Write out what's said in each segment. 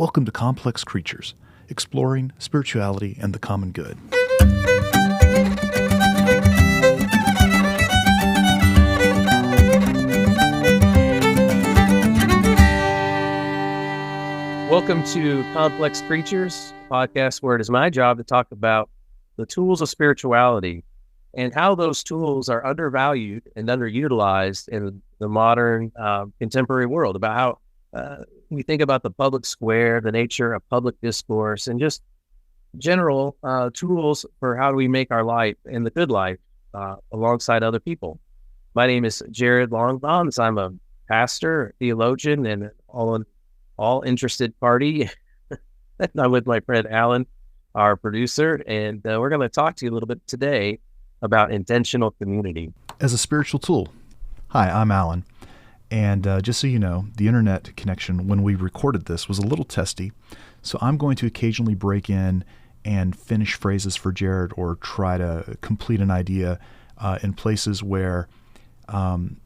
Welcome to Complex Creatures, exploring spirituality and the common good. Welcome to Complex Creatures, a podcast where it is my job to talk about the tools of spirituality and how those tools are undervalued and underutilized in the modern contemporary world, about how we think about the public square, the nature of public discourse, and just general tools for how do we make our life and the good life alongside other people. My name is Jarrod Longbonds. I'm a pastor, theologian, and all interested party. I'm with my friend Alan, our producer, and we're going to talk to you a little bit today about intentional community as a spiritual tool. Hi, I'm Alan. And just so you know, the internet connection when we recorded this was a little testy, so I'm going to occasionally break in and finish phrases for Jarrod or try to complete an idea in places where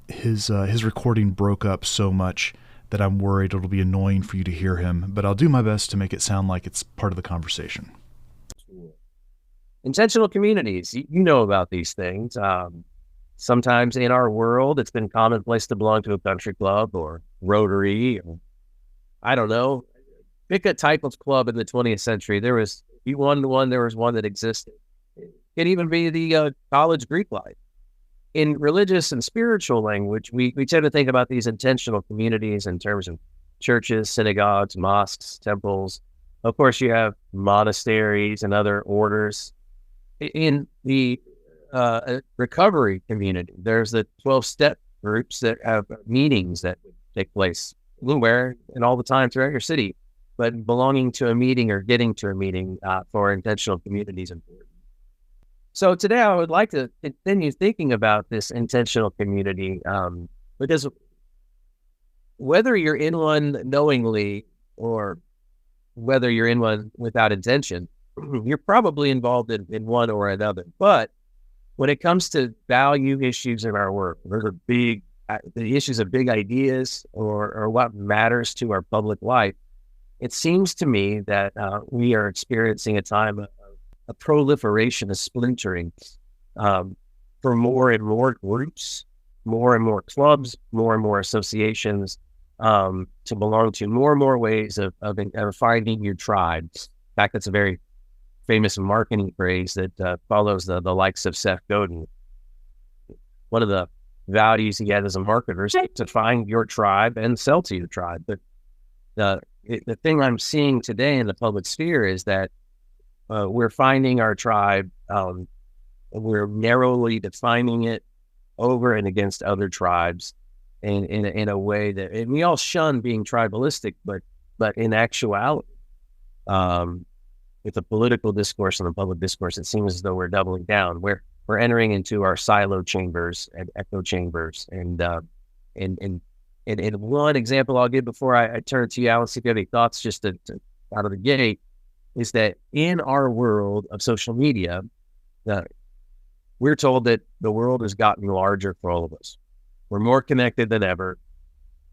his recording broke up so much that I'm worried it'll be annoying for you to hear him, but I'll do my best to make it sound like it's part of the conversation. Intentional communities, you know about these things. Sometimes in our world, it's been commonplace to belong to a country club or Rotary, or I don't know, pick a type of club in the 20th century. There was one that existed. It could even be the college Greek life. In religious and spiritual language, we tend to think about these intentional communities in terms of churches, synagogues, mosques, temples. Of course, you have monasteries and other orders. In the recovery community, there's the 12-step groups that have meetings that take place anywhere and all the time throughout your city. But belonging to a meeting or getting to a meeting for intentional community is important. So today I would like to continue thinking about this intentional community because whether you're in one knowingly or whether you're in one without intention, you're probably involved in one or another. But when it comes to value issues in our work, the issues of big ideas or what matters to our public life, it seems to me that we are experiencing a time of a proliferation of splintering for more and more groups, more and more clubs, more and more associations to belong to, more and more ways of finding your tribes. In fact, that's a very famous marketing phrase that follows the likes of Seth Godin. One of the values he had as a marketer is to find your tribe and sell to your tribe. But the thing I'm seeing today in the public sphere is that we're finding our tribe, we're narrowly defining it over and against other tribes in a way that, and we all shun being tribalistic, but in actuality, with the political discourse and the public discourse, it seems as though we're doubling down. We're entering into our silo chambers and echo chambers. And one example I'll give before I turn to you, Alan, see if you have any thoughts just to out of the gate, is that in our world of social media, we're told that the world has gotten larger for all of us. We're more connected than ever.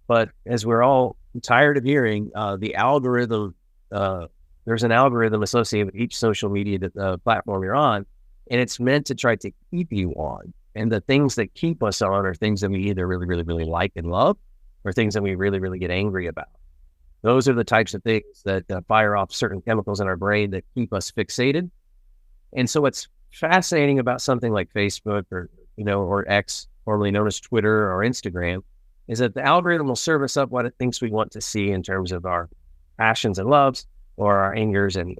But as we're all tired of hearing, the algorithm, there's an algorithm associated with each social media platform you're on, and it's meant to try to keep you on. And the things that keep us on are things that we either really, really, really like and love, or things that we really, really get angry about. Those are the types of things that fire off certain chemicals in our brain that keep us fixated. And so what's fascinating about something like Facebook or X, formerly known as Twitter or Instagram, is that the algorithm will serve us up what it thinks we want to see in terms of our passions and loves, or our angers and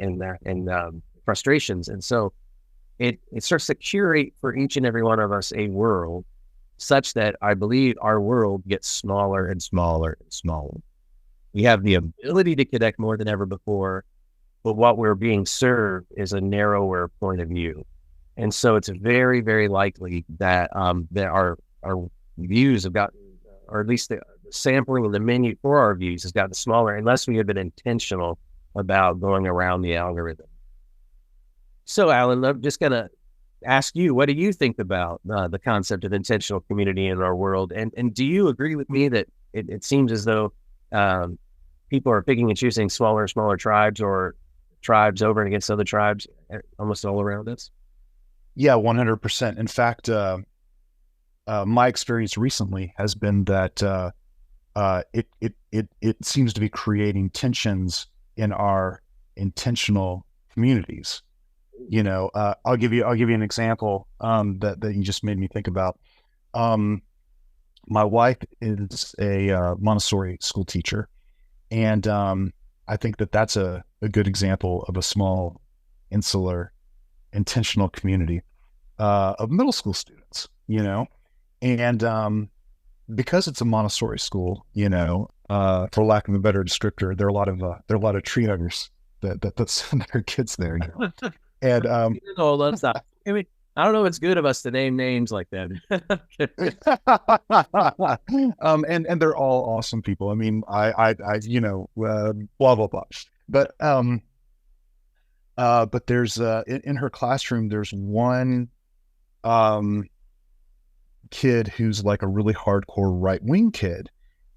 frustrations. And so it starts to curate for each and every one of us a world such that I believe our world gets smaller and smaller and smaller. We have the ability to connect more than ever before, but what we're being served is a narrower point of view. And so it's very, very likely that our views have gotten, or at least the sampling of the menu for our views has gotten smaller unless we have been intentional about going around the algorithm. So, Alan, I'm just going to ask you, what do you think about the concept of intentional community in our world? And do you agree with me that it seems as though people are picking and choosing smaller and smaller tribes or tribes over and against other tribes almost all around us? Yeah, 100%. In fact, my experience recently has been that it seems to be creating tensions in our intentional communities. I'll give you an example that you just made me think about. My wife is a Montessori school teacher, and I think that that's a good example of a small, insular, intentional community of middle school students. And because it's a Montessori school, for lack of a better descriptor, there are a lot of tree huggers that send their kids there. And let's not. I mean, I don't know if it's good of us to name names like that. And they're all awesome people. I mean, I blah blah blah. But there's in her classroom, there's one kid who's like a really hardcore right wing kid,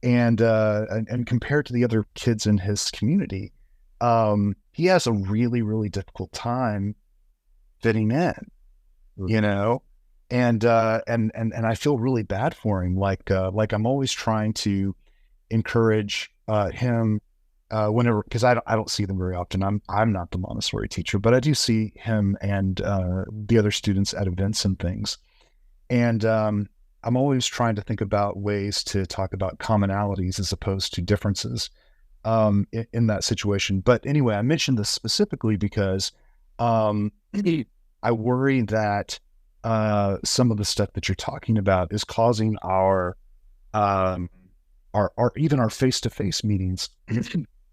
and compared to the other kids in his community, he has a really, really difficult time fitting in, and I feel really bad for him. Like I'm always trying to encourage him whenever, because I don't see them very often. I'm not the Montessori teacher, but I do see him and the other students at events and things. And I'm always trying to think about ways to talk about commonalities as opposed to differences in that situation. But anyway, I mentioned this specifically because I worry that some of the stuff that you're talking about is causing our even our face-to-face meetings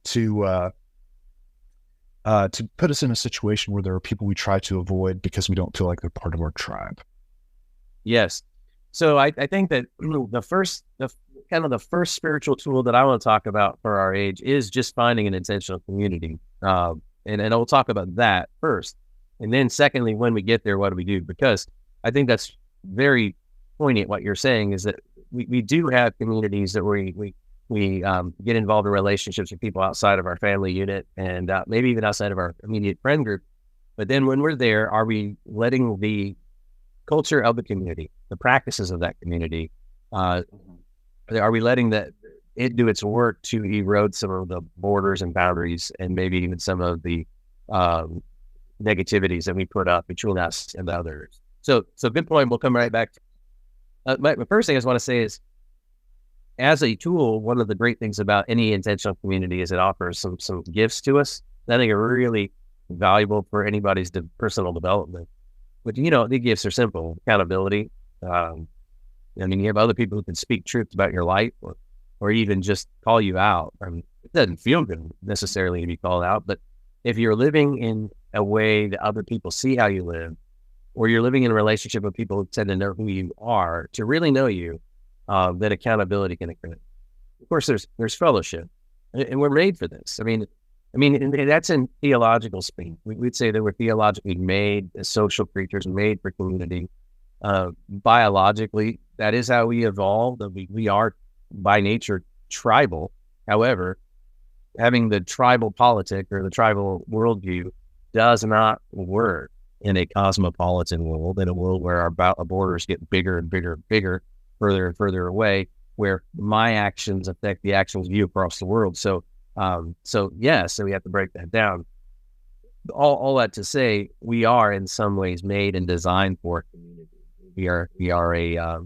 to put us in a situation where there are people we try to avoid because we don't feel like they're part of our tribe. Yes. So I think that the first spiritual tool that I want to talk about for our age is just finding an intentional community. And I'll talk about that first. And then secondly, when we get there, what do we do? Because I think that's very poignant. What you're saying is that we do have communities that we get involved in relationships with people outside of our family unit and maybe even outside of our immediate friend group. But then when we're there, are we letting the culture of the community, the practices of that community, are we letting it do its work to erode some of the borders and boundaries and maybe even some of the negativities that we put up between us and the others? So good point. We'll come right back. My first thing I just want to say is, as a tool, one of the great things about any intentional community is it offers some gifts to us that I think are really valuable for anybody's personal development. But, the gifts are simple. Accountability. You have other people who can speak truth about your life or even just call you out. I mean, it doesn't feel good necessarily to be called out, but if you're living in a way that other people see how you live, or you're living in a relationship with people who tend to know who you are, to really know you, then accountability can occur. Of course, there's fellowship, and we're made for this. I mean, and that's in theological speak. We'd say that we're theologically made as social creatures, made for community. Biologically, that is how we evolved. We are by nature tribal. However, having the tribal politic or the tribal worldview does not work in a cosmopolitan world, in a world where our borders get bigger and bigger and bigger, further and further away, where my actions affect the actions of you across the world. So we have to break that down. All that to say, we are in some ways made and designed for community. We are a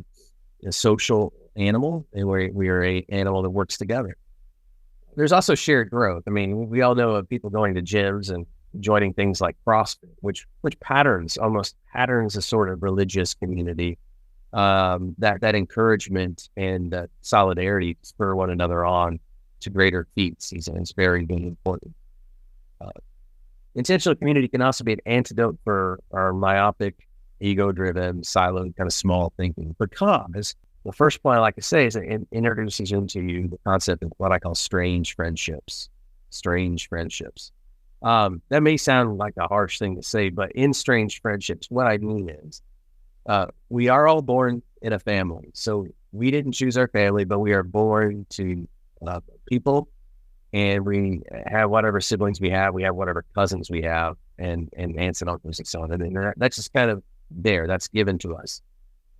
social animal, and we are a animal that works together. There's also shared growth. I mean, we all know of people going to gyms and joining things like CrossFit, which almost patterns a sort of religious community, that encouragement and solidarity to spur one another on to greater feats is very, very important. Intentional community can also be an antidote for our myopic, ego-driven, siloed, kind of small thinking, because the first point I like to say is it introduces into you the concept of what I call strange friendships. Strange friendships. That may sound like a harsh thing to say, but in strange friendships, what I mean is we are all born in a family. So we didn't choose our family, but we are born to people and we have whatever siblings we have whatever cousins we have, and aunts and uncles and so on. And that's just kind of there. That's given to us.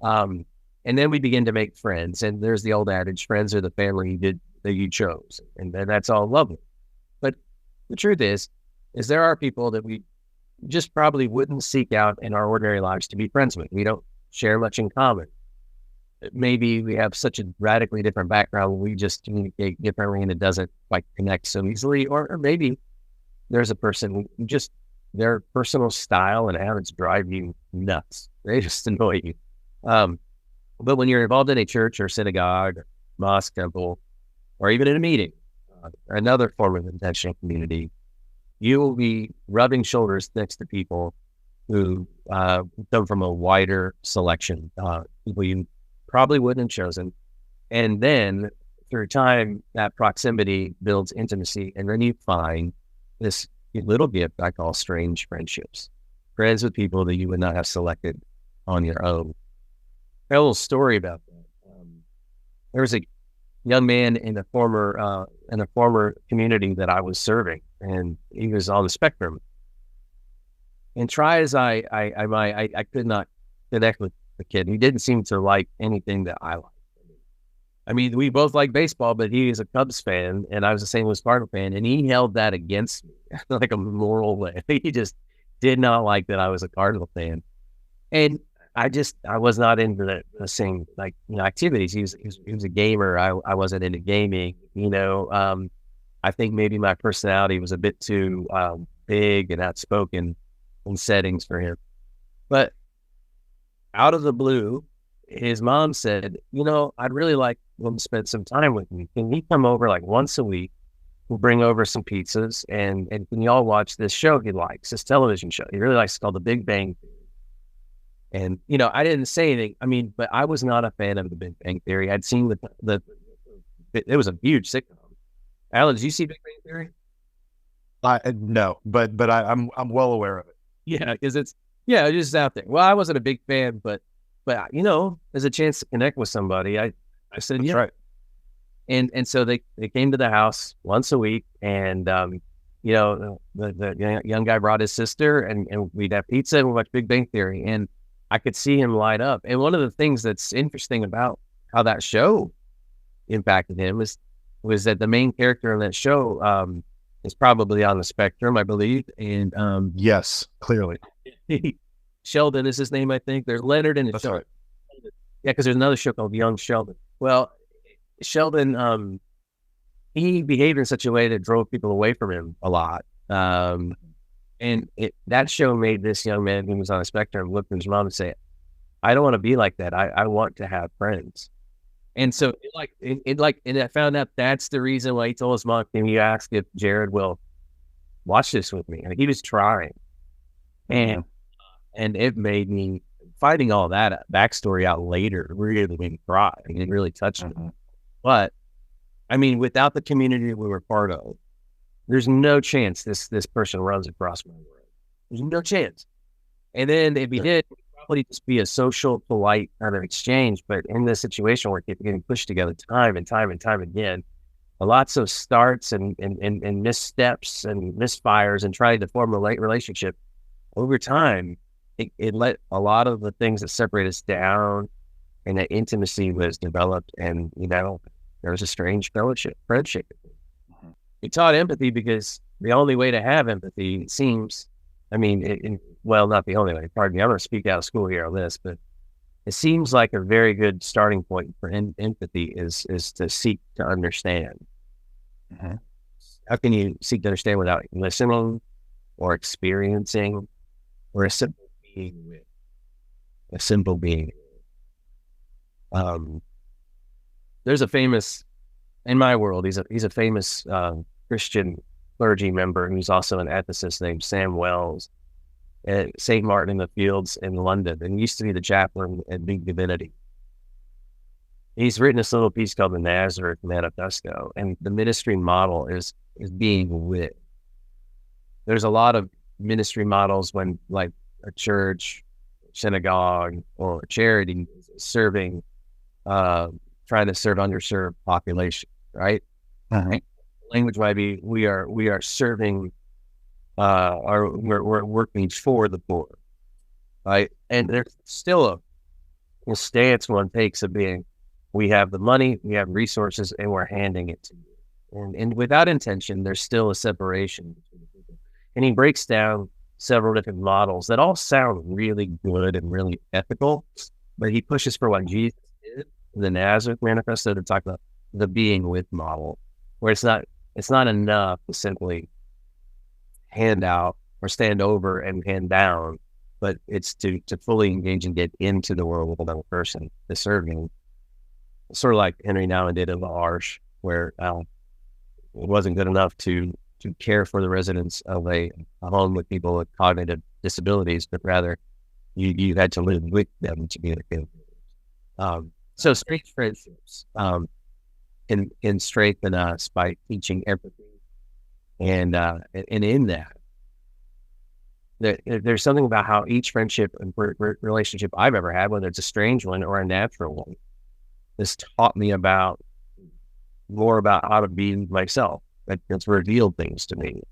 And then we begin to make friends. And there's the old adage, friends are the family that you chose. And that's all lovely. But the truth is there are people that we just probably wouldn't seek out in our ordinary lives to be friends with. We don't share much in common. Maybe we have such a radically different background, we just communicate differently and it doesn't quite connect so easily. Or maybe there's a person who just, their personal style and habits drive you nuts. They just annoy you. But when you're involved in a church or synagogue, or mosque, temple, or even in a meeting, another form of intentional community, you will be rubbing shoulders next to people who come from a wider selection, people you probably wouldn't have chosen. And then through time, that proximity builds intimacy. And then you find this little gift I call strange friendships, friends with people that you would not have selected on your own. I have a little story about that. There was a young man in a former community that I was serving, and he was on the spectrum. And try as I might, I could not connect with the kid. He didn't seem to like anything that I liked. I mean, we both like baseball, but he is a Cubs fan, and I was the St. Louis Cardinal fan, and he held that against me like a moral way. He just did not like that I was a Cardinal fan, and I was not into the same activities. He was a gamer. I wasn't into gaming. I think maybe my personality was a bit too big and outspoken in settings for him. But out of the blue, his mom said, I'd really like him to spend some time with me. Can he come over like once a week? We'll bring over some pizzas and can y'all watch this show he likes, this television show. He really likes, it's called The Big Bang Theory. And, I didn't say anything. But I was not a fan of The Big Bang Theory. I'd seen it was a huge sitcom. Alan, did you see Big Bang Theory? No, but I'm well aware of it. Yeah, because it's just out there. Well, I wasn't a big fan, but there's a chance to connect with somebody. I said, That's yeah. right. And so they came to the house once a week, and the young guy brought his sister, and we'd have pizza and we'd watch Big Bang Theory, and I could see him light up. And one of the things that's interesting about how that show impacted him was that the main character in that show is probably on the spectrum, I believe. And yes, clearly. Sheldon is his name, I think. There's Leonard and Sheldon. Right. Yeah, because there's another show called Young Sheldon. Well, Sheldon, he behaved in such a way that drove people away from him a lot. And that show made this young man who was on the spectrum look at his mom and say, I don't want to be like that. I want to have friends. And so and I found out that's the reason why he told his mom, can you ask if Jarrod will watch this with me? And he was trying. And it made me, finding all that backstory out later, really made me cry. I mean, it really touched me. But I mean, without the community we were part of, there's no chance this person runs across my world. There's no chance. And then if he did, it would probably just be a social, polite kind of exchange. But in this situation where people getting pushed together time and time and time again, lots of starts and missteps and misfires and trying to form a relationship, over time, it let a lot of the things that separate us down, and that intimacy was developed, and there was a strange friendship. It taught empathy, because the only way to have empathy, it seems, well, not the only way, pardon me, I'm going to speak out of school here on this, but it seems like a very good starting point for empathy is to seek to understand. Mm-hmm. How can you seek to understand without listening or experiencing or a simple being with? A simple being. There's a famous, in my world, he's a famous Christian clergy member who's also an ethicist named Sam Wells at St. Martin in the Fields in London, and used to be the chaplain at Big Divinity. He's written this little piece called the Nazareth Manifesto, and the ministry model is being with. There's a lot of ministry models when, like, a church, synagogue, or charity is serving, trying to serve underserved population, right? Uh-huh. language might be, we are serving, we're working for the poor, right? And there's still a stance one takes of being, we have the money, we have resources, and we're handing it to you. And without intention, there's still a separation between the people. And he breaks down several different models that all sound really good and really ethical, but he pushes for what Jesus did in the Nazareth Manifesto to talk about the being with model, where it's not enough to simply hand out or stand over and hand down, but it's to fully engage and get into the world with another person to serve him. Sort of like Henry Nouwen did in L'Arche, where it wasn't good enough to care for the residents of a home with people with cognitive disabilities, but rather you had to live with them to be a good. So strange friendships can strengthen us by teaching empathy, and in that, there's something about how each friendship and relationship I've ever had, whether it's a strange one or a natural one, has taught me more about how to be myself. That's revealed things to me.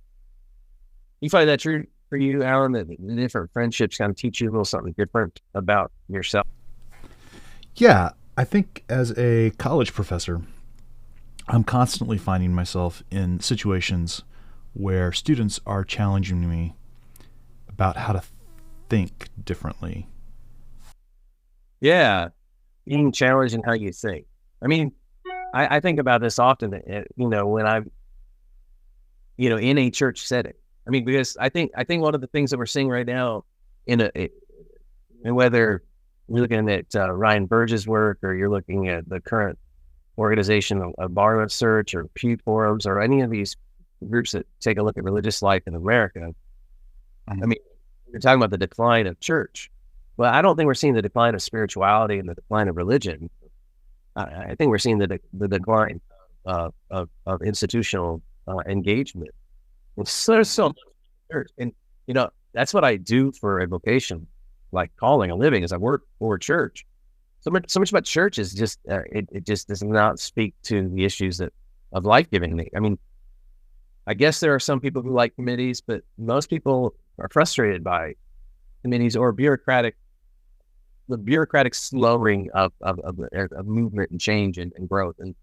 You find that true for you, Alan, that the different friendships kind of teach you a little something different about yourself? Yeah, I think as a college professor, I'm constantly finding myself in situations where students are challenging me about how to think differently. Yeah, being challenged in how you think. I mean, I think about this often, when I'm, in a church setting. I mean, because I think one of the things that we're seeing right now and whether you're looking at Ryan Burge's work, or you're looking at the current organization of Barnabas Search or Pew Forums or any of these groups that take a look at religious life in America. I mean, you're talking about the decline of church. Well, I don't think we're seeing the decline of spirituality and the decline of religion. I think we're seeing the decline of institutional engagement. There's so much church, and that's what I do for a vocation, like calling a living, is I work for church. So much about church is just it just does not speak to the issues of life giving me. I mean, I guess there are some people who like committees, but most people are frustrated by committees or the bureaucratic slowing of movement and change and growth. And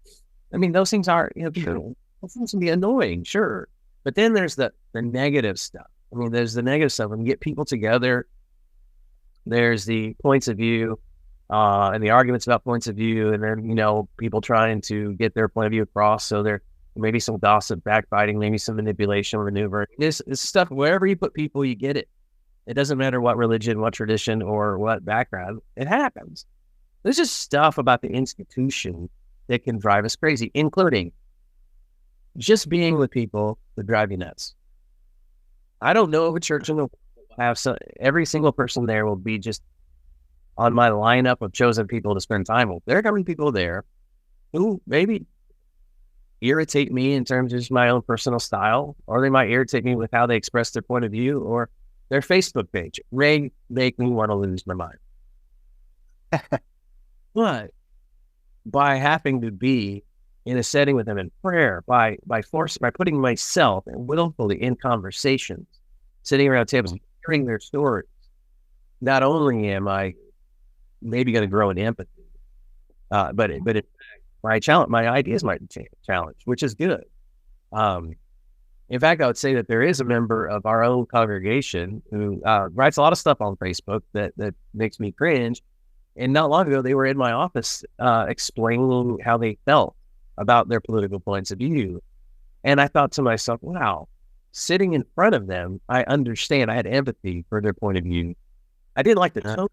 I mean, those things are, those things can be annoying, sure. But then there's the negative stuff. I mean, there's the negative stuff. When you get people together, there's the points of view and the arguments about points of view, and then, people trying to get their point of view across. So there may be some gossip, backbiting, maybe some manipulation, maneuver. This stuff, wherever you put people, you get it. It doesn't matter what religion, what tradition, or what background, it happens. There's just stuff about the institution that can drive us crazy, including just being with people that drive you nuts. I don't know of a church in the world that will have every single person there will be just on my lineup of chosen people to spend time with. There are coming people there who maybe irritate me in terms of just my own personal style, or they might irritate me with how they express their point of view, or their Facebook page make me want to lose my mind. But by having to be in a setting with them in prayer, by putting myself willfully in conversations, sitting around tables, hearing their stories, not only am I maybe going to grow in empathy, but my ideas might be challenged, which is good. In fact, I would say that there is a member of our own congregation who writes a lot of stuff on Facebook that makes me cringe. And not long ago, they were in my office explaining how they felt about their political points of view. And I thought to myself, wow, sitting in front of them, I understand. I had empathy for their point of view. I didn't like the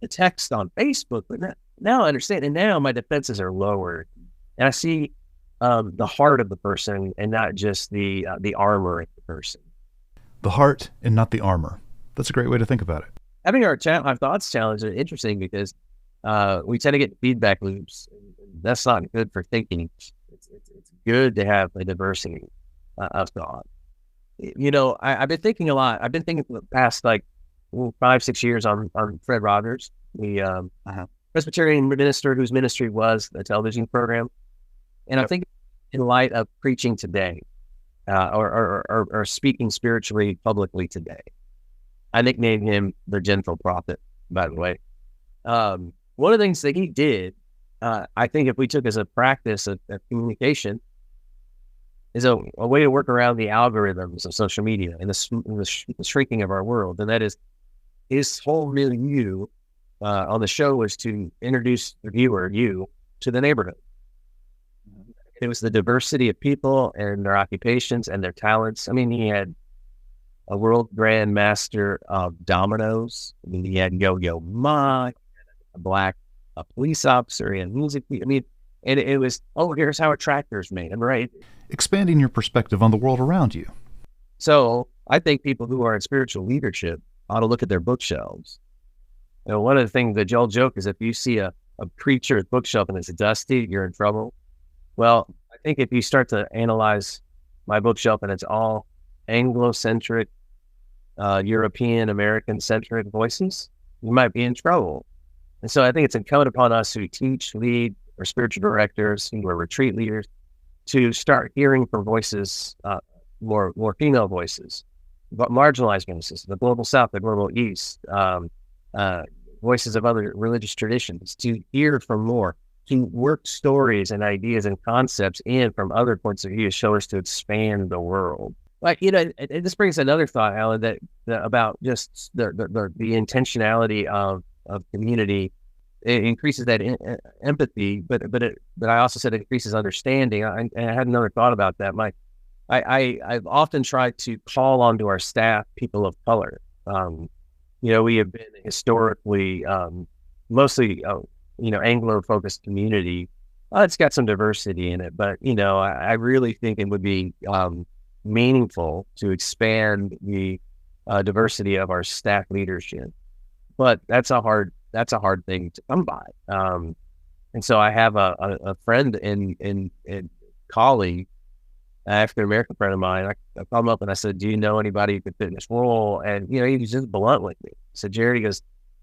text on Facebook, but now I understand. And now my defenses are lowered. And I see the heart of the person and not just the armor of the person. The heart and not the armor. That's a great way to think about it. Having our thoughts challenged is interesting because we tend to get feedback loops. That's not good for thinking. It's good to have a diversity of thought. I've been thinking a lot. I've been thinking for the past 5-6 years on Fred Rogers, the Presbyterian minister whose ministry was the television program. And I'm thinking in light of preaching today, or speaking spiritually publicly today. I nicknamed him the gentle prophet, by the way. One of the things that he did, I think if we took as a practice of communication, is a way to work around the algorithms of social media and the shrinking of our world. And that is, his whole milieu on the show was to introduce the viewer, you, to the neighborhood. It was the diversity of people and their occupations and their talents. I mean, he had a world grand master of dominoes. I mean, he had Yo-Yo Ma, a police officer, and music. I mean, and it was, here's how a tractor's made, right? Expanding your perspective on the world around you. So I think people who are in spiritual leadership ought to look at their bookshelves. You know, one of the things that Joel joke is if you see a preacher's bookshelf and it's dusty, you're in trouble. Well, I think if you start to analyze my bookshelf and it's all Anglo-centric, European, American-centric voices, you might be in trouble. And so I think it's incumbent upon us who teach, lead, or spiritual directors, who are retreat leaders, to start hearing from voices, more female voices, but marginalized voices, the global South, the global East, voices of other religious traditions, to hear from more, to work stories and ideas and concepts in from other points of view, so as to expand the world. Like, you know, this brings another thought, Alan, that about just the intentionality of community. It increases that empathy, but I also said it increases understanding. I had another thought about that. I've often tried to call onto our staff people of color. You know, we have been historically mostly Anglo-focused community. It's got some diversity in it, but you know, I really think it would be meaningful to expand the diversity of our staff leadership. But that's a hard thing to come by. And so I have a friend and colleague, African American friend of mine. I called him up and I said, "Do you know anybody who could fit in this role?" And you know, he was just blunt with me. He said, "Jerry," he goes,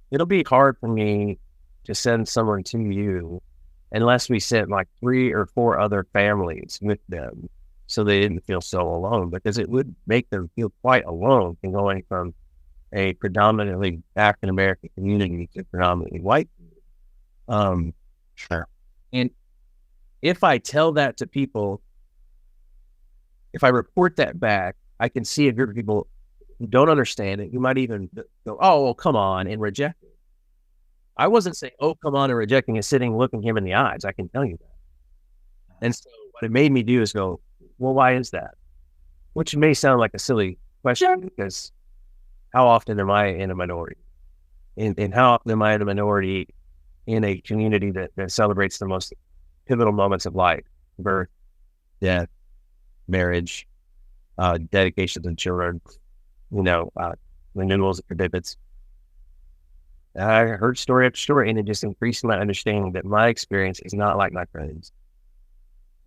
"it'll be hard for me to send someone to you unless we sent like 3 or 4 other families with them, so they didn't feel so alone, because it would make them feel quite alone in going from a predominantly African American community to predominantly white. Sure. And if I tell that to people, if I report that back, I can see a group of people who don't understand it, who might even go, "Oh, well, come on," and reject it. I wasn't saying, "Oh, come on," and rejecting it, sitting looking him in the eyes. I can tell you that. And so what it made me do is go, "Well, why is that?" Which may sound like a silly question, because how often am I in a minority? And how often am I in a minority in a community that celebrates the most pivotal moments of life: birth, death, marriage, dedication to children, renewals of commitments. I heard story after story, and it just increased my understanding that my experience is not like my friends.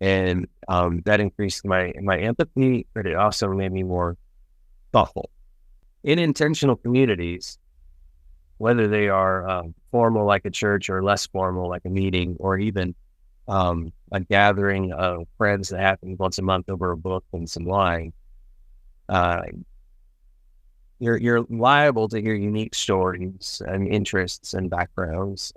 And that increased my empathy, but it also made me more thoughtful. In intentional communities, whether they are formal like a church or less formal like a meeting, or even a gathering of friends that happens once a month over a book and some wine, you're liable to hear unique stories and interests and backgrounds.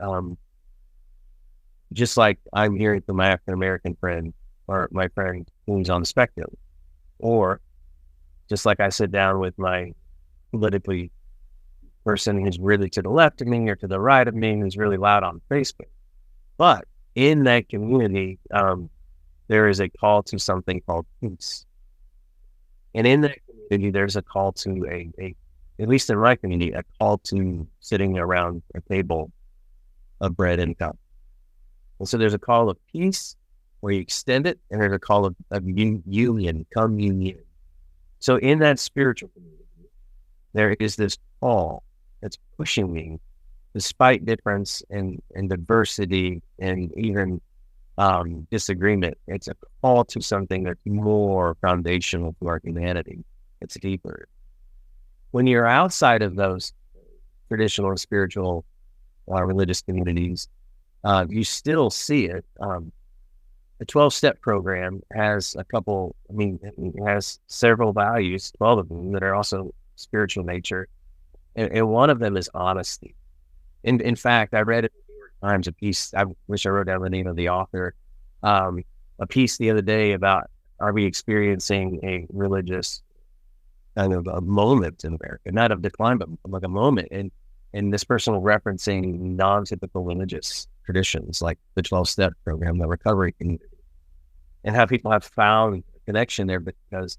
Just like I'm hearing from my African American friend or my friend who's on the spectrum, or just like I sit down with my politically person who's really to the left of me or to the right of me, who's really loud on Facebook. But in that community, there is a call to something called peace. And in that community, there's a call to at least in my community, a call to sitting around a table of bread and cup. And so there's a call of peace where you extend it, and there's a call of union, communion. So in that spiritual community, there is this call that's pushing me, despite difference and diversity and even disagreement. It's a call to something that's more foundational to our humanity. It's deeper. When you're outside of those traditional and spiritual religious communities, you still see it. the 12-step program has it has several values, 12 of them, that are also spiritual nature. And one of them is honesty. In fact, I read in the New York Times a piece, I wish I wrote down the name of the author, a piece the other day about, are we experiencing a religious kind of a moment in America, not of decline, but like a moment. And this person was referencing non-typical religious traditions, like the 12-step program, the recovery community, and how people have found a connection there because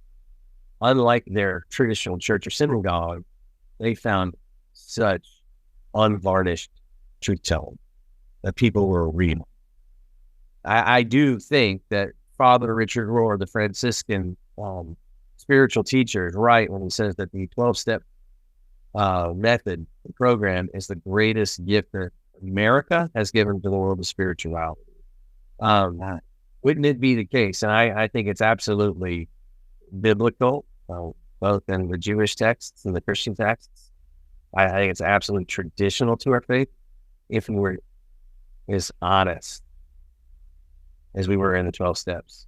unlike their traditional church or synagogue, they found such unvarnished truth-telling that people were real. I do think that Father Richard Rohr, the Franciscan spiritual teacher, is right when he says that the 12-step method, the program, is the greatest gift that America has given to the world of spirituality. Wouldn't it be the case? And I think it's absolutely biblical, both in the Jewish texts and the Christian texts. I think it's absolutely traditional to our faith if we were as honest as we were in the 12 steps.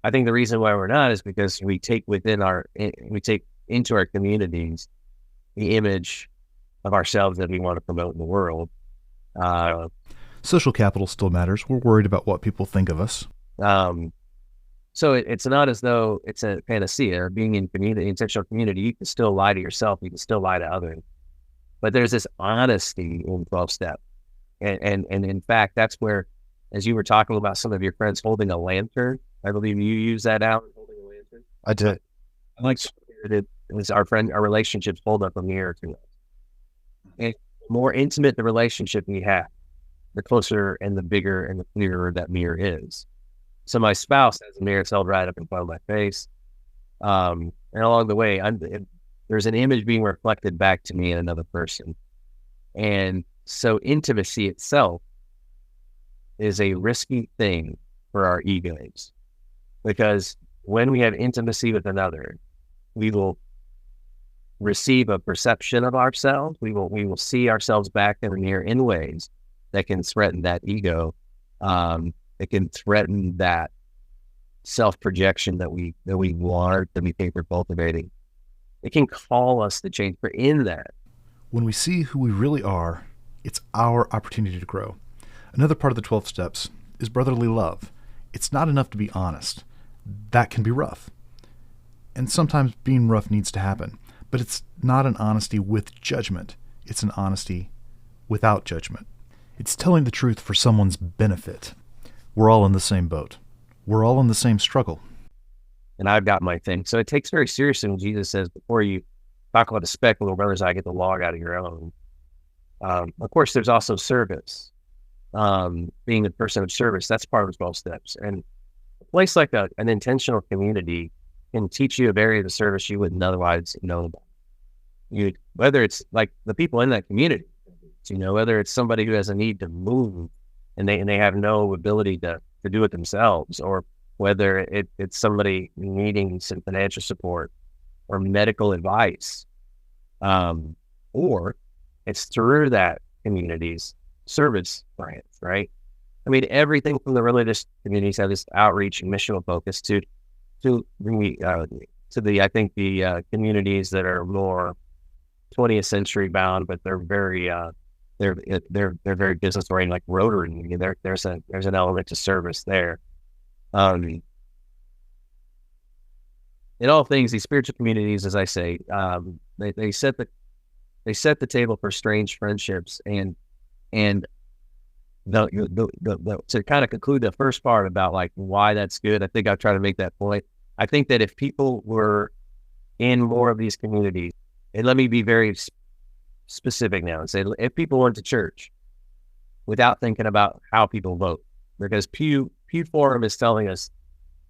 I think the reason why we're not is because we take into our communities the image of ourselves that we want to promote in the world. Social capital still matters. We're worried about what people think of us. So it's not as though it's a panacea. Being in intentional community, you can still lie to yourself. You can still lie to others. But there's this honesty in 12 step. And in fact, that's where, as you were talking about some of your friends holding a lantern, I believe you use that, Alan, holding a lantern. I did. I like it was our relationships hold up a mirror to us. And the more intimate the relationship we have, the closer and the bigger and the clearer that mirror is. So my spouse has a mirror that's held right up in front of my face. And along the way, there's an image being reflected back to me in another person. And so intimacy itself is a risky thing for our egos, because when we have intimacy with another, we will receive a perception of ourselves. We will see ourselves back in the mirror in ways that can threaten that ego. It can threaten that self-projection that we want, that we think we're cultivating. It can call us to change. But in that, when we see who we really are, it's our opportunity to grow. Another part of the 12 steps is brotherly love. It's not enough to be honest. That can be rough. And sometimes being rough needs to happen. But it's not an honesty with judgment. It's an honesty without judgment. It's telling the truth for someone's benefit. We're all in the same boat. We're all in the same struggle. And I've got my thing. So it takes very seriously when Jesus says, before you talk about the speck, little brothers, I get the log out of your own. Of course, there's also service. Being a person of service, that's part of the 12 steps. And a place like an intentional community can teach you a area of service you wouldn't otherwise know about. Whether it's like the people in that community, whether it's somebody who has a need to move and they have no ability to do it themselves, or whether it's somebody needing some financial support or medical advice, or it's through that community's service branch, right? I mean, everything from the religious communities have this outreach and missional focus to I think the communities that are more 20th century bound, but they're very they're very business oriented, like Rotary. I mean, there's an element to service there. In all things, these spiritual communities, as I say, they set the table for strange friendships, and to kind of conclude the first part about like why that's good, I think I'll try to make that point. I think that if people were in more of these communities, and let me be very specific now and say, if people went to church without thinking about how people vote, because Pew Forum is telling us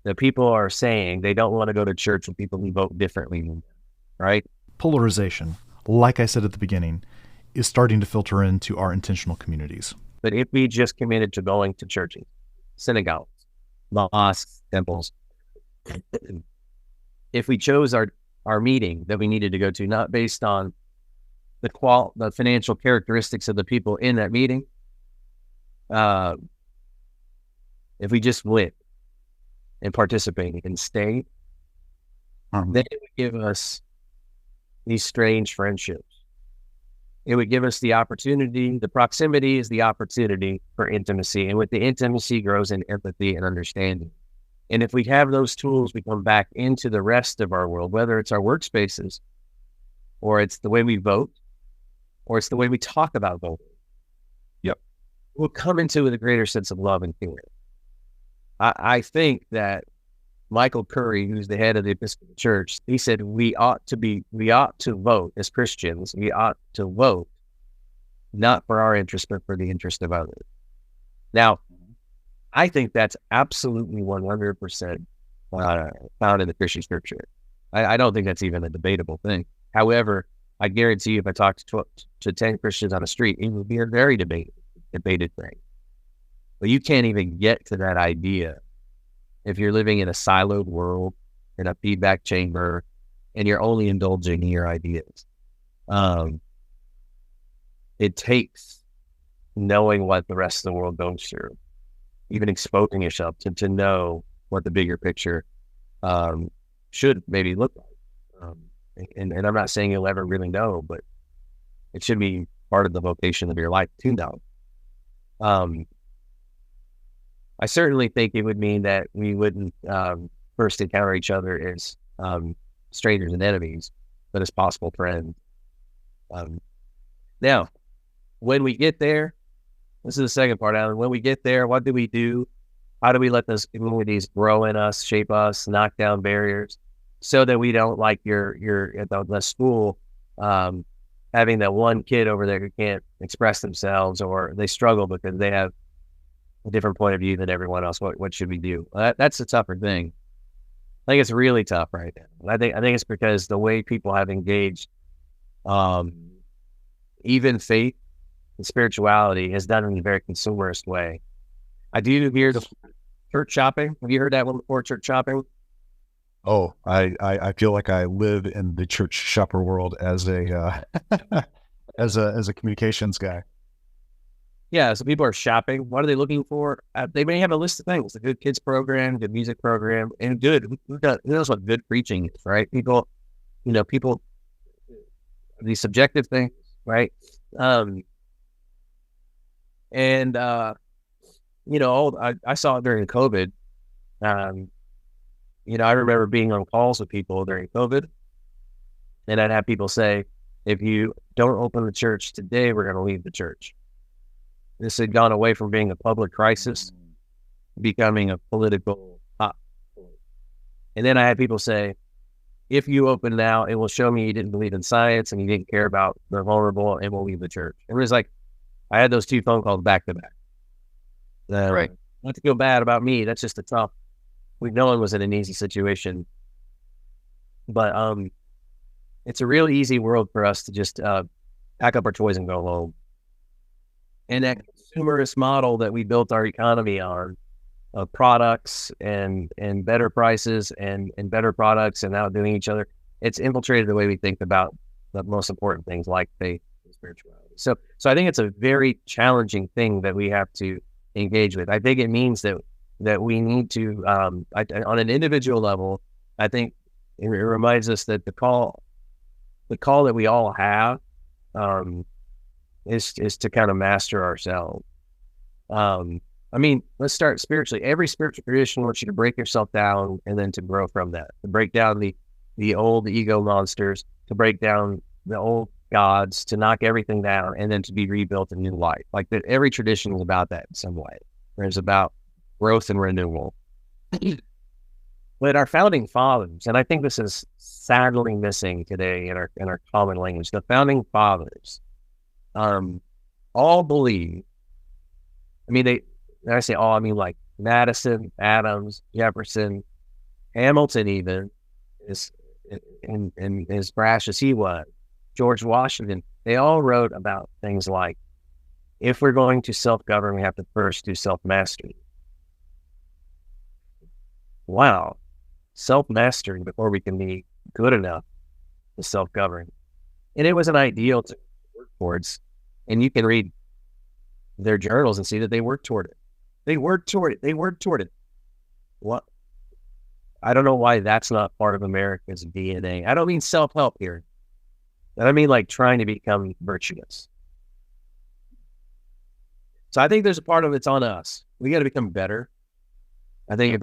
that people are saying they don't want to go to church with people who vote differently than them, right? Polarization, like I said at the beginning, is starting to filter into our intentional communities. But if we just committed to going to churches, synagogues, mosques, temples, if we chose our meeting that we needed to go to, not based on the financial characteristics of the people in that meeting, if we just went and participated and stayed, then it would give us these strange friendships. It would give us the opportunity. The proximity is the opportunity for intimacy. And with the intimacy grows in empathy and understanding. And if we have those tools, we come back into the rest of our world, whether it's our workspaces, or it's the way we vote, or it's the way we talk about voting. Yep. We'll come into it with a greater sense of love and care. I think that Michael Curry, who's the head of the Episcopal Church, he said we ought to vote as Christians. We ought to vote not for our interest, but for the interest of others. Now, I think that's absolutely 100% found in the Christian Scripture. I don't think that's even a debatable thing. However, I guarantee you, if I talked to 10 Christians on the street, it would be a very debated thing. But you can't even get to that idea if you're living in a siloed world, in a feedback chamber, and you're only indulging in your ideas. It takes knowing what the rest of the world goes through, even exposing yourself to know what the bigger picture should maybe look like. And I'm not saying you'll ever really know, but it should be part of the vocation of your life to know. I certainly think it would mean that we wouldn't first encounter each other as strangers and enemies, but as possible friends. Now, when we get there, this is the second part, Alan. When we get there, what do we do? How do we let those communities grow in us, shape us, knock down barriers, so that we don't, like you're at the school, having that one kid over there who can't express themselves, or they struggle because they have a different point of view than everyone else. What should we do? That's a tougher thing. I think it's really tough right now. I think it's because the way people have engaged, even faith and spirituality, has done it in a very consumerist way. I do hear the church shopping. Have you heard that one before? Church shopping. Oh, I feel like I live in the church shopper world as a as a communications guy. Yeah, so people are shopping. What are they looking for? They may have a list of things: a good kids program, good music program, and good. Who knows what good preaching is, right? People, these subjective things, right? I saw it during COVID. I remember being on calls with people during COVID, and I'd have people say, if you don't open the church today, we're going to leave the church. This had gone away from being a public crisis, becoming a political hot point. And then I had people say, if you open now, it will show me you didn't believe in science and you didn't care about the vulnerable, and we'll leave the church. It was like, I had those two phone calls back to back. Right. Not to feel bad about me. That's just no one was in an easy situation. But it's a real easy world for us to just pack up our toys and go home. And that consumerist model that we built our economy on, of products and better prices and better products and outdoing each other, it's infiltrated the way we think about the most important things like faith and spirituality. So I think it's a very challenging thing that we have to engage with. I think it means that we need to, on an individual level, I think it reminds us that the call that we all have is to kind of master ourselves. Let's start spiritually. Every spiritual tradition wants you to break yourself down and then to grow from that, to break down the old ego monsters, to break down the old gods, to knock everything down, and then to be rebuilt in new life. Like that, every tradition is about that in some way. It's about growth and renewal. But our founding fathers, and I think this is sadly missing today in our common language, the founding fathers all believe. When I say all, I mean like Madison, Adams, Jefferson, Hamilton, even as brash as he was, George Washington. They all wrote about things like, if we're going to self-govern, we have to first do self-mastery. Wow. Self-mastery before we can be good enough to self-govern. And it was an ideal to work towards. And you can read their journals and see that they worked toward it. They work toward it. They work toward it. What? I don't know why that's not part of America's DNA. I don't mean self-help here. I mean like trying to become virtuous. So I think there's a part of it's on us. We got to become better. I think if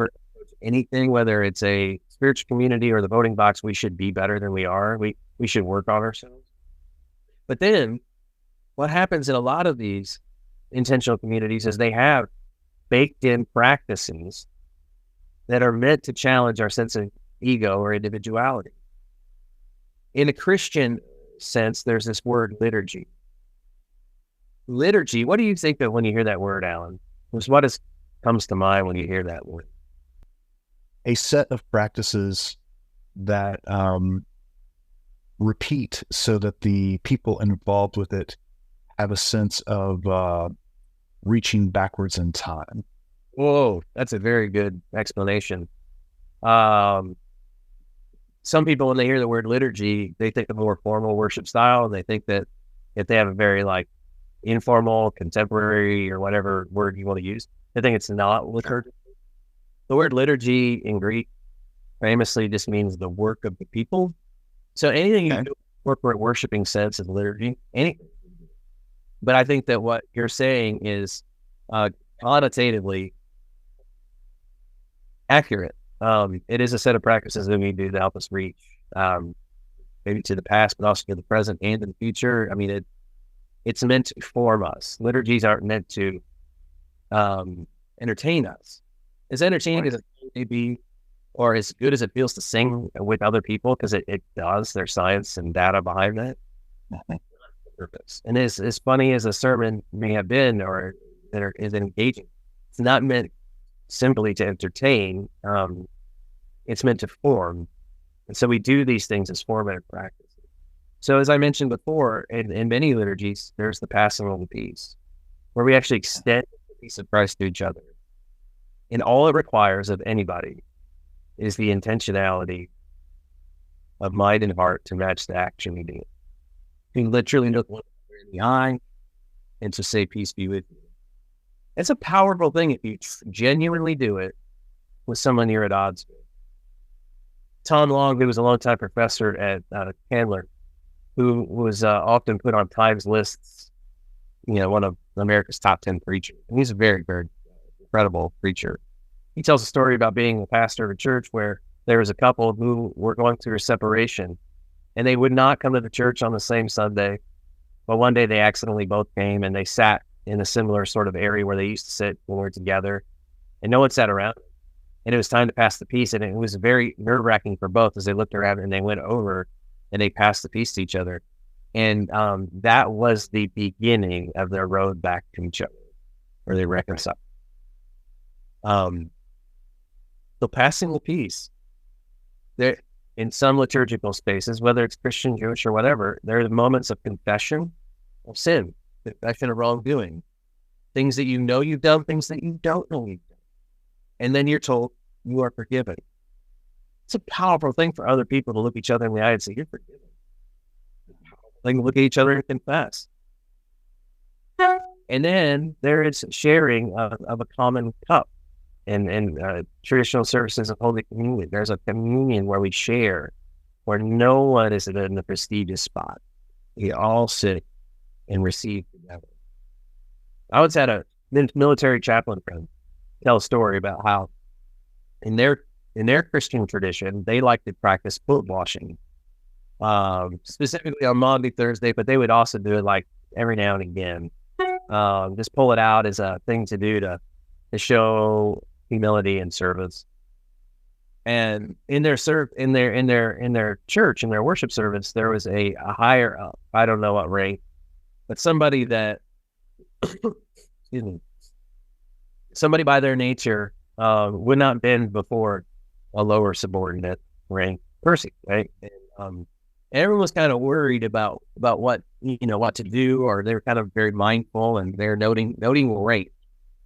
anything, whether it's a spiritual community or the voting box, we should be better than we are. We should work on ourselves. But then what happens in a lot of these intentional communities is they have baked in practices that are meant to challenge our sense of ego or individuality. In a Christian sense, there's this word liturgy. Liturgy, what do you think of when you hear that word, Alan? What comes to mind when you hear that word? A set of practices that repeat so that the people involved with it have a sense of reaching backwards in time. Whoa, that's a very good explanation. Some people, when they hear the word liturgy, they think of a more formal worship style, and they think that if they have a very like informal, contemporary, or whatever word you want to use, they think it's not liturgy. The word liturgy in Greek famously just means the work of the people. So anything you do in corporate worshiping sense is liturgy, anything. But I think that what you're saying is connotatively accurate. It is a set of practices that we do to help us reach maybe to the past, but also to the present and in the future. I mean, it's meant to form us. Liturgies aren't meant to entertain us. As entertaining as it may be, or as good as it feels to sing with other people, because it does. There's science and data behind that. Purpose. And as funny as a sermon may have been, or that is engaging, it's not meant simply to entertain. It's meant to form. And so we do these things as formative practices. So as I mentioned before, in many liturgies, there's the passing of the peace, where we actually extend the peace of Christ to each other. And all it requires of anybody is the intentionality of mind and heart to match the action we do. You can literally look one another in the eye and to say, peace be with you. It's a powerful thing if you genuinely do it with someone you're at odds with. Tom Long, who was a longtime professor at Candler, who was often put on Times lists, one of America's top 10 preachers. And he's a very, very incredible preacher. He tells a story about being a pastor of a church where there was a couple who were going through a separation, and they would not come to the church on the same Sunday. But one day they accidentally both came, and they sat in a similar sort of area where they used to sit when we were together, and no one sat around. And it was time to pass the peace, and it was very nerve-wracking for both as they looked around and they went over and they passed the peace to each other. And that was the beginning of their road back to each other, where they reconciled. So passing the peace, there in some liturgical spaces, whether it's Christian, Jewish, or whatever, there are moments of confession of sin, confession of wrongdoing, things that you know you've done, things that you don't know you've done. And then you're told you are forgiven. It's a powerful thing for other people to look each other in the eye and say, you're forgiven. They can look at each other and confess. And then there is sharing of a common cup. And traditional services of Holy Communion, there's a communion where we share, where no one is in the prestigious spot. We all sit and receive together. I once had a military chaplain friend tell a story about how in their Christian tradition, they like to practice foot washing, specifically on Maundy, Thursday, but they would also do it like every now and again. Just pull it out as a thing to do to show humility and service. And in their church, in their worship service, there was a higher up, I don't know what rank, but somebody that excuse me, somebody by their nature would not bend before a lower subordinate rank person, right? And everyone was kind of worried about what what to do, or they were kind of very mindful, and they're noting rank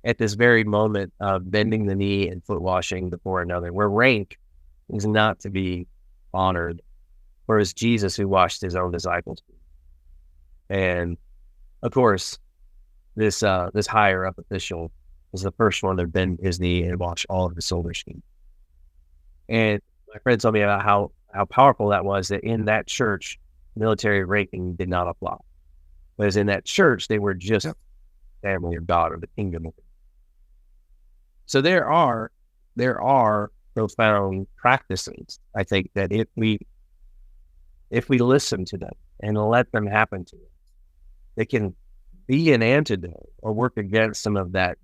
at this very moment of bending the knee and foot washing before another, where rank is not to be honored, whereas Jesus, who washed his own disciples. And of course, this higher up official was the first one to bend his knee and watch all of the solar scheme. And my friend told me about how powerful that was, that in that church, military ranking did not apply. Whereas in that church, they were just family of God or the kingdom of God. So there are profound practices, I think, that if we listen to them and let them happen to us, they can be an antidote or work against some of that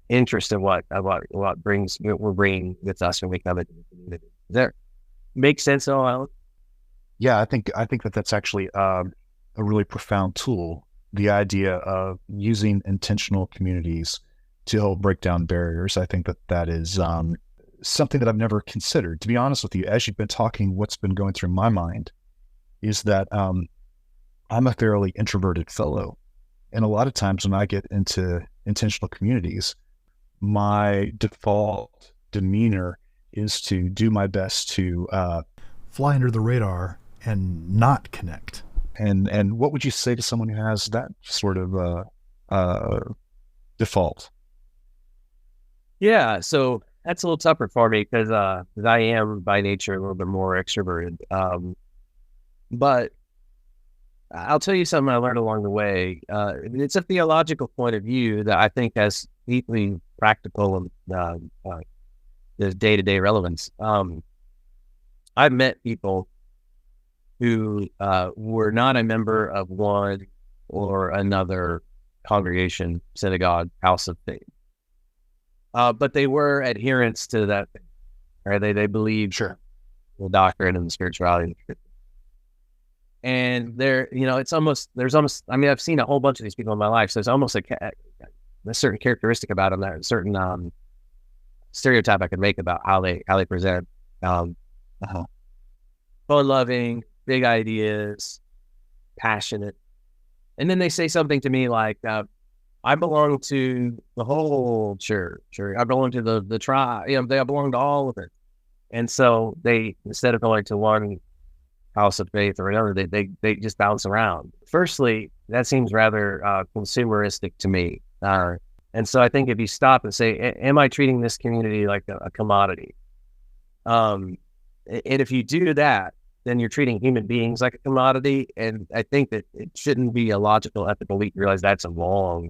interest in what we're bringing with us when we come into the community. Does that make sense, Alan? Yeah, I think that's actually a really profound tool. The idea of using intentional communities to help break down barriers. I think that is something that I've never considered. To be honest with you, as you've been talking, what's been going through my mind is that I'm a fairly introverted fellow. And a lot of times when I get into intentional communities, my default demeanor is to do my best to fly under the radar and not connect. And what would you say to someone who has that sort of default? Yeah, so that's a little tougher for me because I am by nature a little bit more extroverted. But I'll tell you something I learned along the way. It's a theological point of view that I think has deeply practical and day-to-day relevance. I've met people who were not a member of one or another congregation, synagogue, house of faith. But they were adherents to that thing, right? They believed the doctrine and the spirituality. And there's almost, I mean, I've seen a whole bunch of these people in my life. So there's almost a certain characteristic about them, that certain stereotype I could make about how they present. Fun-loving, big ideas, passionate. And then they say something to me like, I belong to the whole church, or I belong to the tribe. I belong to all of it. And so they, instead of going to one house of faith or another, they just bounce around. Firstly, that seems rather consumeristic to me. And so I think if you stop and say, am I treating this community like a commodity? And if you do that, then you're treating human beings like a commodity. And I think that it shouldn't be a logical, ethical leap to realize that's wrong.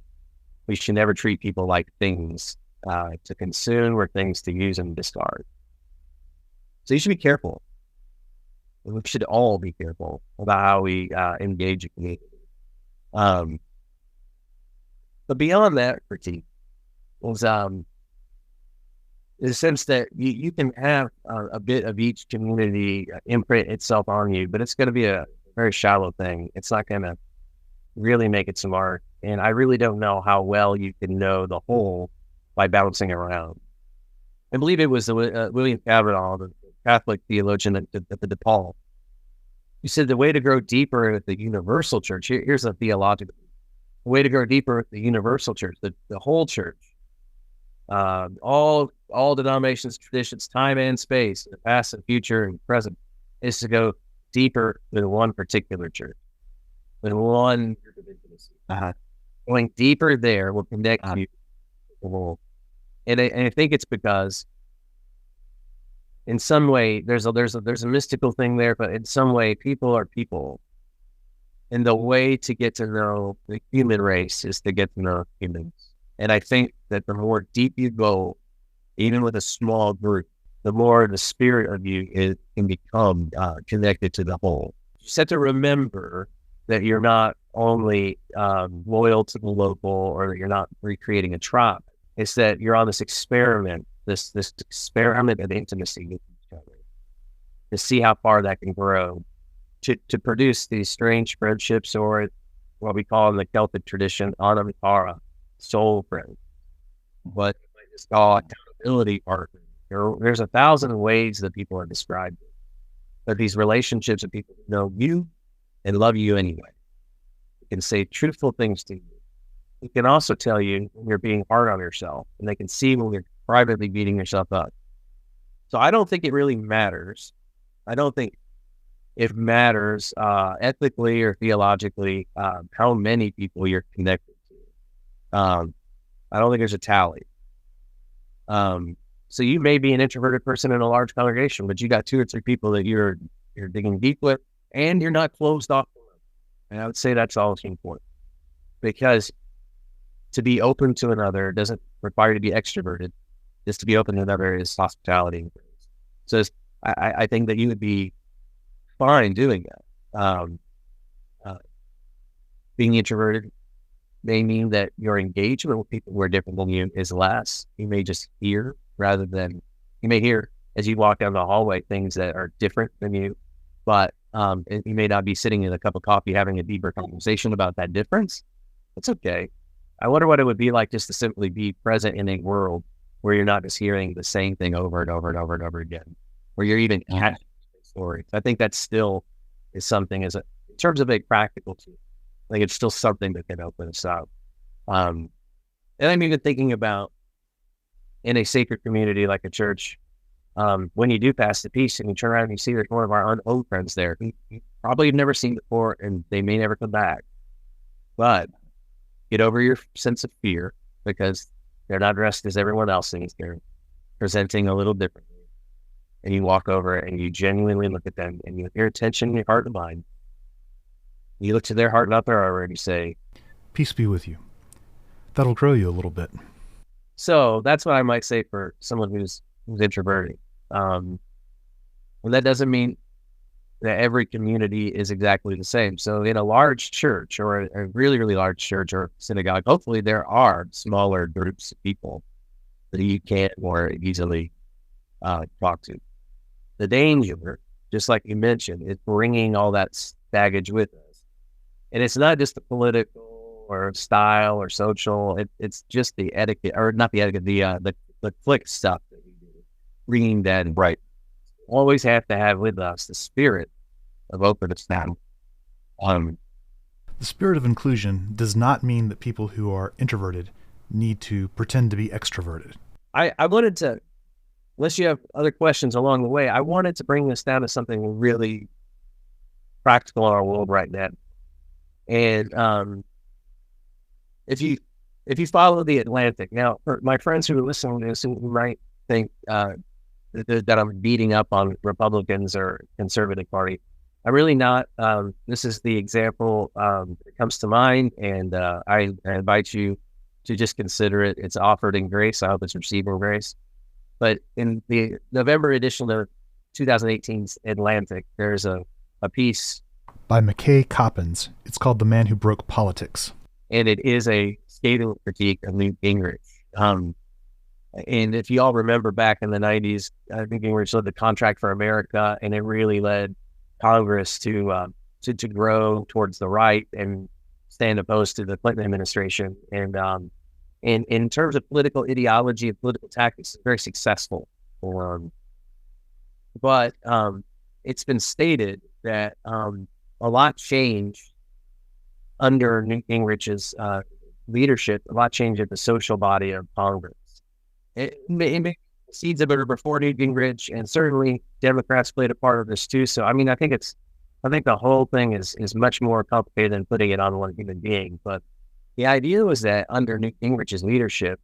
We should never treat people like things to consume or things to use and discard. So you should be careful. We should all be careful about how we engage a community. But beyond that critique was in the sense that you can have a bit of each community imprint itself on you, but it's going to be a very shallow thing. It's not going to really make its mark. And I really don't know how well you can know the whole by bouncing around. I believe it was William Kavanaugh, the Catholic theologian at the DePaul. He said the way to grow deeper with the universal church, here's a theological, the way to grow deeper with the universal church, the whole church, all denominations, traditions, time and space, the past and future and present, is to go deeper with one particular church, with one group of intimacy. Going deeper there will connect you to the world. And I think it's because in some way there's a mystical thing there, but in some way people are people. And the way to get to know the human race is to get to know humans. And I think that the more deep you go, even with a small group, the more the spirit of you can become connected to the whole. You just have to remember that you're not only loyal to the local, or that you're not recreating a tribe. It's that you're on this experiment, this experiment of intimacy with each other, to see how far that can grow, to produce these strange friendships, or what we call in the Celtic tradition, anamikara, soul friend. What I just call accountability partner. There's 1,000 ways that people are described, but these relationships of people who know you and love you anyway. You can say truthful things to you. It can also tell you when you're being hard on yourself, and they can see when you're privately beating yourself up. So I don't think it really matters. I don't think it matters ethically or theologically how many people you're connected to. I don't think there's a tally. So you may be an introverted person in a large congregation, but you got 2 or 3 people that you're digging deep with, and you're not closed off. And I would say that's all important, because to be open to another doesn't require you to be extroverted. Just to be open to another is hospitality. So I think that you would be fine doing that. Being introverted may mean that your engagement with people who are different than you is less. You may just hear rather than, you may hear as you walk down the hallway things that are different than you, but you may not be sitting in a cup of coffee having a deeper conversation about that difference. It's okay. I wonder what it would be like just to simply be present in a world where you're not just hearing the same thing over and over and over and over again, where you're even catching stories. I think that still is something in terms of a practical tool. I think it's still something that can open us up. And I'm even thinking about in a sacred community like a church, when you do pass the peace and you turn around and you see there's one of our old friends there who you probably have never seen before, and they may never come back. But get over your sense of fear, because they're not dressed as everyone else thinks. They're presenting a little differently. And you walk over and you genuinely look at them, and you have your attention in your heart and mind. You look to their heart, not their hour, and you say, "Peace be with you." That'll grow you a little bit. So that's what I might say for someone who's introverted. And that doesn't mean that every community is exactly the same. So in a large church, or a really, really large church or synagogue, hopefully there are smaller groups of people that you can more easily talk to. The danger, just like you mentioned, is bringing all that baggage with us. And it's not just the political or style or social. It's just the etiquette, or not the etiquette, the clique stuff that we do. Bringing that right. Always have to have with us the spirit of openness now. The spirit of inclusion does not mean that people who are introverted need to pretend to be extroverted. I wanted to, unless you have other questions along the way, I wanted to bring this down to something really practical in our world right now. And if you follow the Atlantic, now for my friends who are listening to this who might think that I'm beating up on Republicans or conservative party, I'm really not. This is the example that comes to mind, and I invite you to just consider it. It's offered in grace. I hope it's received in grace. But in the November edition of 2018's Atlantic, there's a piece by McKay Coppins. It's called "The Man Who Broke Politics." And it is a scathing critique of Newt Gingrich. And if you all remember back in the 90s, I think Gingrich led the Contract for America, and it really led Congress to grow towards the right and stand opposed to the Clinton administration. And in terms of political ideology and political tactics, it's very successful. But it's been stated that a lot changed under Newt Gingrich's leadership. A lot changed at the social body of Congress. It made seeds of it before Newt Gingrich, and certainly Democrats played a part of this too. So I mean, I think the whole thing is much more complicated than putting it on one human being. But the idea was that under Newt Gingrich's leadership,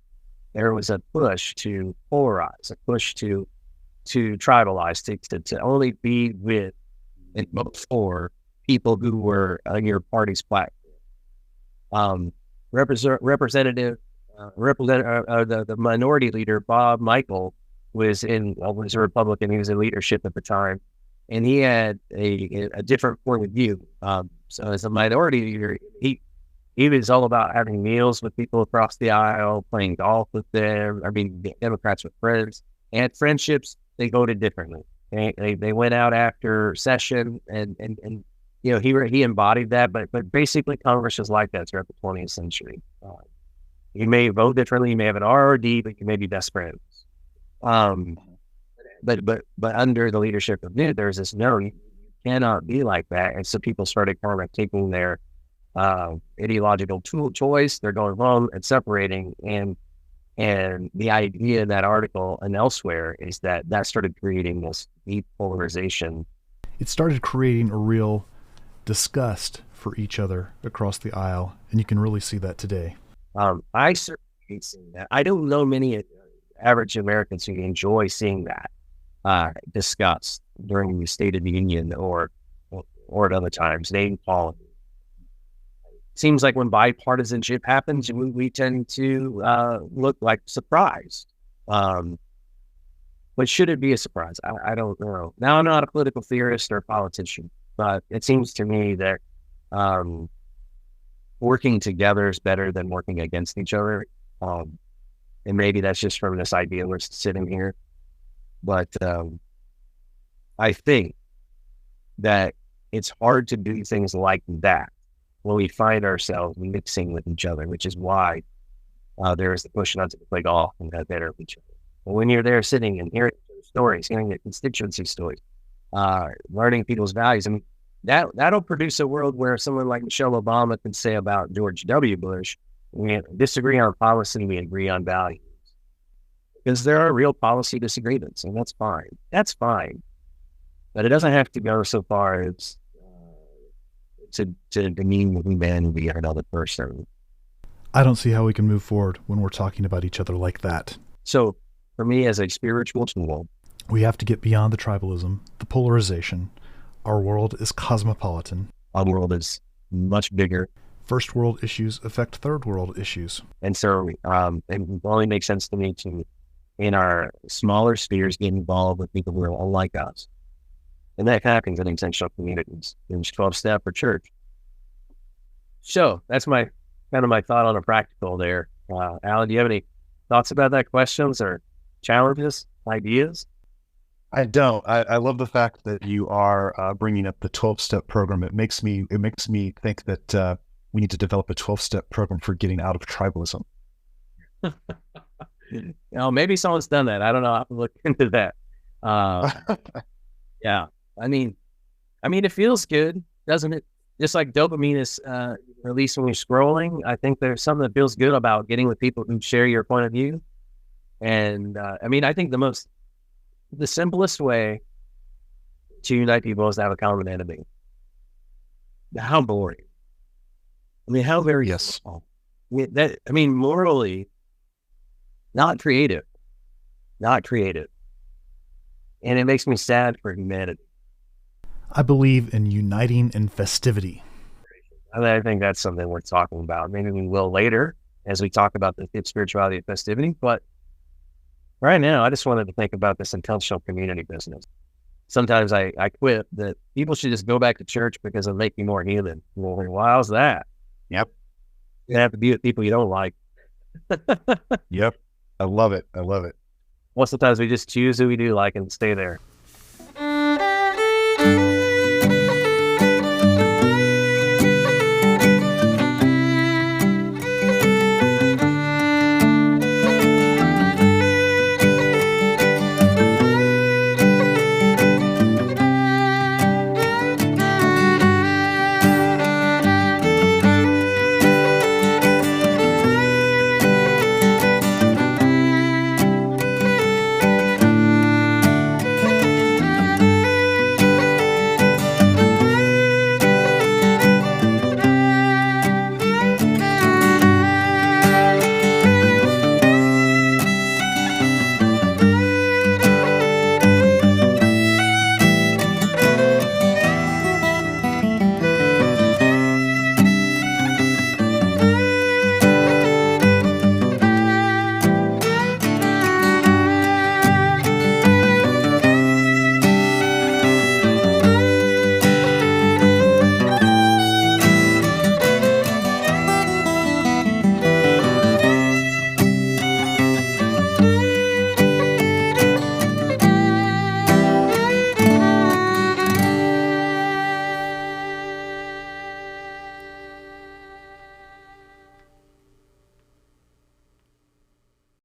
there was a push to polarize, a push to tribalize, to only be with and vote for people who were on your party's platform. The minority leader, Bob Michael, was a Republican. He was in leadership at the time, and he had a different point of view. So as a minority leader, he was all about having meals with people across the aisle, playing golf with them. I mean, Democrats with friends and friendships. They voted differently. They went out after session, and you know, he embodied that. But basically, Congress was like that throughout the 20th century. You may vote differently. You may have an ROD, but you may be best friends. But under the leadership of Newt, there's this no, you cannot be like that. And so people started kind of taking their ideological choice, they're going home and separating. And the idea in that article and elsewhere is that started creating this deep polarization. It started creating a real disgust for each other across the aisle, and you can really see that today. I certainly hate seeing that. I don't know many average Americans who enjoy seeing that discussed during the State of the Union or at other times, name calling. Seems like when bipartisanship happens, we tend to look like surprised. But should it be a surprise? I don't know. Now, I'm not a political theorist or a politician, but it seems to me that working together is better than working against each other. And maybe that's just from this idealist sitting here. But I think that it's hard to do things like that when we find ourselves mixing with each other, which is why there is the push not to play golf and have better with each other. But when you're there sitting and hearing stories, hearing the constituency stories, learning people's values, I mean, that'll produce a world where someone like Michelle Obama can say about George W. Bush, we disagree on policy, we agree on values. Because there are real policy disagreements, and that's fine. That's fine. But it doesn't have to go so far as to demean humanity of another person. I don't see how we can move forward when we're talking about each other like that. So for me, as a spiritual tool, we have to get beyond the tribalism, the polarization. Our world is cosmopolitan. Our world is much bigger. First world issues affect third world issues. And so it only makes sense to me to, in our smaller spheres, get involved with people who are unlike us. And that happens in intentional communities. There's 12-step or church. So that's my thought on a practical there. Alan, do you have any thoughts about that, questions or challenges, ideas? I don't. I love the fact that you are bringing up the 12-step program. It makes me think that we need to develop a 12-step program for getting out of tribalism. Maybe someone's done that. I don't know. I have to look into that. Yeah. I mean, it feels good, doesn't it? Just like dopamine is released when you're scrolling. I think there's something that feels good about getting with people who share your point of view. And I think the simplest way to unite people is to have a common enemy. How boring. How very simple. Morally, not creative. And it makes me sad for humanity. I believe in uniting in festivity. I think that's something worth talking about. Maybe we will later as we talk about the spirituality of festivity. But right now, I just wanted to think about this intentional community business. Sometimes I quip that people should just go back to church because it'll make you more human. Well, how's that? Yep. You have to be with people you don't like. Yep. I love it. Well, sometimes we just choose who we do like and stay there.